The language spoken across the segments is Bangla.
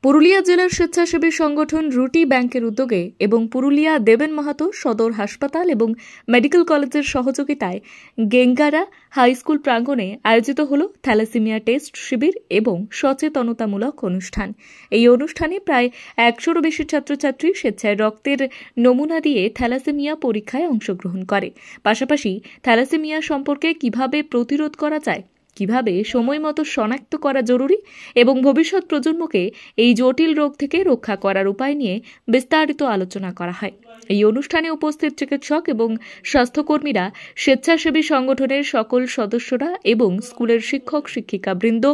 পুরুলিয়া জেলার স্বেচ্ছাসেবী সংগঠন রুটি ব্যাংকের উদ্যোগে এবং পুরুলিয়া দেবেন মাহাতো সদর হাসপাতাল এবং মেডিকেল কলেজের সহযোগিতায় গেঙ্গারা হাই স্কুল প্রাঙ্গণে আয়োজিত হল থ্যালাসেমিয়া টেস্ট শিবির এবং সচেতনতামূলক অনুষ্ঠান। এই অনুষ্ঠানে প্রায় 100-রও বেশি ছাত্রছাত্রী স্বেচ্ছায় রক্তের নমুনা দিয়ে থ্যালাসেমিয়া পরীক্ষায় অংশগ্রহণ করে। পাশাপাশি থ্যালাসেমিয়া সম্পর্কে কিভাবে প্রতিরোধ করা যায়, কিভাবে সময় মতো শনাক্ত করা জরুরি এবং ভবিষ্যৎ প্রজন্মকে এই জটিল রোগ থেকে রক্ষা করার উপায় নিয়ে বিস্তারিত আলোচনা করা হয়। এই অনুষ্ঠানে উপস্থিত চিকিৎসক এবং স্বাস্থ্যকর্মীরা, স্বেচ্ছাসেবী সংগঠনের সকল সদস্যরা এবং স্কুলের শিক্ষক শিক্ষিকা বৃন্দ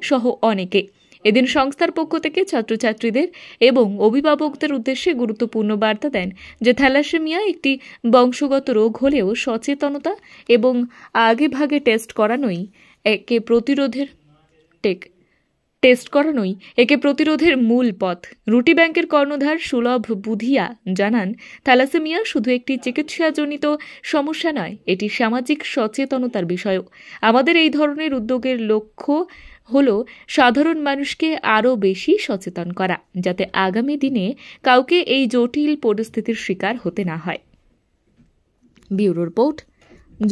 সহ অনেকে। এদিন সংস্থার পক্ষ থেকে ছাত্রছাত্রীদের এবং অভিভাবকদের উদ্দেশ্যে গুরুত্বপূর্ণ বার্তা দেন যে থ্যালাসেমিয়া একটি বংশগত রোগ হলেও সচেতনতা এবং আগেভাগে টেস্ট করানোই একে প্রতিরোধের মূল পথ। রুটি ব্যাংকের কর্ণধার সুলভ বুধিয়া জানান, থ্যালাসেমিয়া শুধু একটি চিকিৎসাজনিত সমস্যা নয়, এটি সামাজিক সচেতনতার বিষয়ও। আমাদের এই ধরনের উদ্যোগের লক্ষ্য হল সাধারণ মানুষকে আরও বেশি সচেতন করা, যাতে আগামী দিনে কাউকে এই জটিল পরিস্থিতির শিকার হতে না হয়। Bureau report,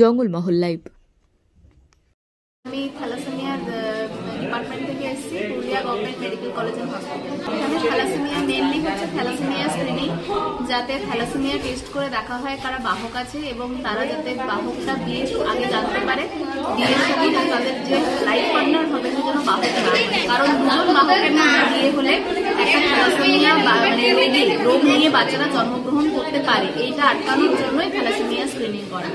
Jangalmahal live. আমি থ্যালাসেমিয়ার ডিপার্টমেন্ট থেকে এসেছি, Purulia government medical college and hospital. এখানে থ্যালাসেমিয়া মেনলি হচ্ছে থ্যালাসেমিয়া স্ক্রিনিং, যাতে থ্যালাসেমিয়া টেস্ট করে দেখা হয় কারা বাহক আছে এবং তারা যাতে বাহকটা বিয়ে আগে জানতে পারে, বিয়ের সময় তাদের যে লাইফ পার্টনার হবে সে যেন বাহক না হয়। কারণ দুজন বাহকের মধ্যে বিয়ে হলে একটা থ্যালাসেমিয়া রোগ নিয়ে বাচ্চারা জন্মগ্রহণ করতে পারে। এইটা আটকানোর জন্যই থ্যালাসেমিয়া স্ক্রিনিং করা।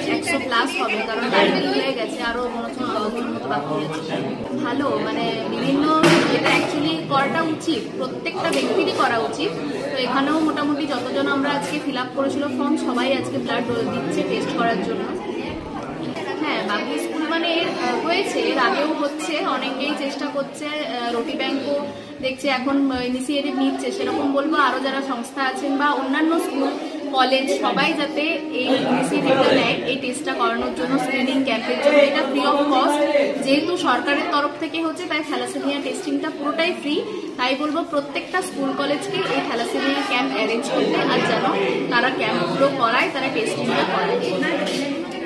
100+ হবে, কারণ ডায়াবেটিস হয়ে গেছে, আরো মনে হচ্ছে 10 মতো বাকি আছে। ভালো, মানে বিভিন্ন এটা অ্যাকচুয়ালি করাটা উচিত, প্রত্যেকটা ব্যক্তিরই করা উচিত। তো এখানেও মোটামুটি যতজন আমরা আজকে ফিল আপ করেছিল ফর্ম, সবাই আজকে ব্লাড দিচ্ছে টেস্ট করার জন্য। হ্যাঁ, বাকি স্কুল মানে হয়েছে, এর আগেও হচ্ছে, অনেকেই চেষ্টা করছে। রুটি ব্যাংকও দেখছে এখন ইনিশিয়েটিভ নিচ্ছে। সেরকম বলবো আরো যারা সংস্থা আছেন বা অন্যান্য স্কুল কলেজ সবাই যাতে এই ইনিশিয়েটিভটা নেয়, এই টেস্টটা করানোর জন্য, স্ক্রিনিং ক্যাম্পের জন্য। এটা ফ্রি অফ কস্ট, যেহেতু সরকারের তরফ থেকে হচ্ছে, তাই থ্যালাসেমিয়া টেস্টিংটা পুরোটাই ফ্রি। তাই বলবো প্রত্যেকটা স্কুল কলেজকে এই থ্যালাসেমিয়া ক্যাম্প অ্যারেঞ্জ করতে, আর যেন তারা ক্যাম্পগুলো করায়, তারা টেস্টিংটা করায়।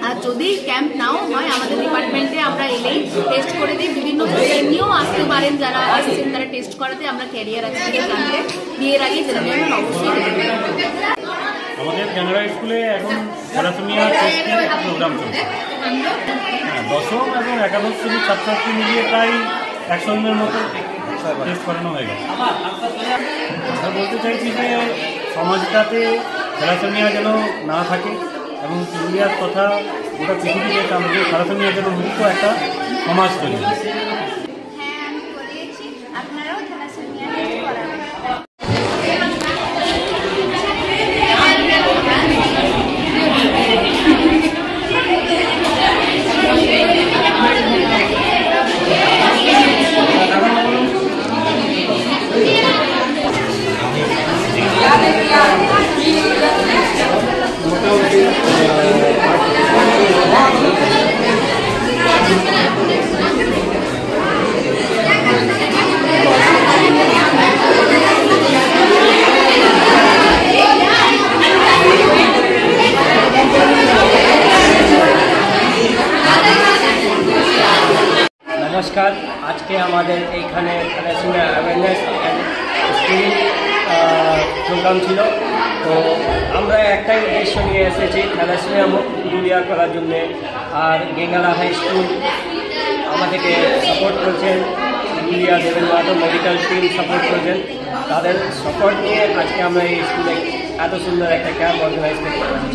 আর যদি ক্যাম্প নাও হয়, আমাদের ডিপার্টমেন্টে আমরা এলেই টেস্ট করে দিই। বিভিন্ন এমনিও আসতে পারেন, যারা আসছেন তারা টেস্ট করাতে। আমরা ক্যারিয়ার আছে ক্যাম্পে বিয়ের আগে জেনারেল অবশ্যই। আমাদের ক্যানাডা স্কুলে এখন থ্যালাসেমিয়া টেস্টের প্রোগ্রাম চলছে। দশম এবং একাদশ শ্রেণীর ছাত্রছাত্রী মিলিয়ে প্রায় 100 জনের মতো টেস্ট করানো হয়ে গেছে। আমরা বলতে চাইছি যে সমাজটাতে থ্যালাসেমিয়া যেন না থাকে এবং পুরুলিয়ার কথা গোটা পৃথিবীতে আমাদের থ্যালাসেমিয়া যেন মুক্ত একটা সমাজ তৈরি। নমস্কার, আজকে আমাদের এইখানে thalassemia awareness and screening programme ছিল। তো আমরা একটাই উদ্দেশ্য নিয়ে এসেছি, থ্যালাসেমিয়া মুক্ত পুরুলিয়া করার জন্যে। আর গেঙ্গারা হাই স্কুল আমাদেরকে সাপোর্ট করছেন, পুরুলিয়া দেবেন মাহাতো মেডিকেল টিম সাপোর্ট করছেন। তাদের সাপোর্ট নিয়ে আজকে আমরা এই স্কুলে এত সুন্দর একটা ক্যাম্প অর্গানাইজ করতে পারছি।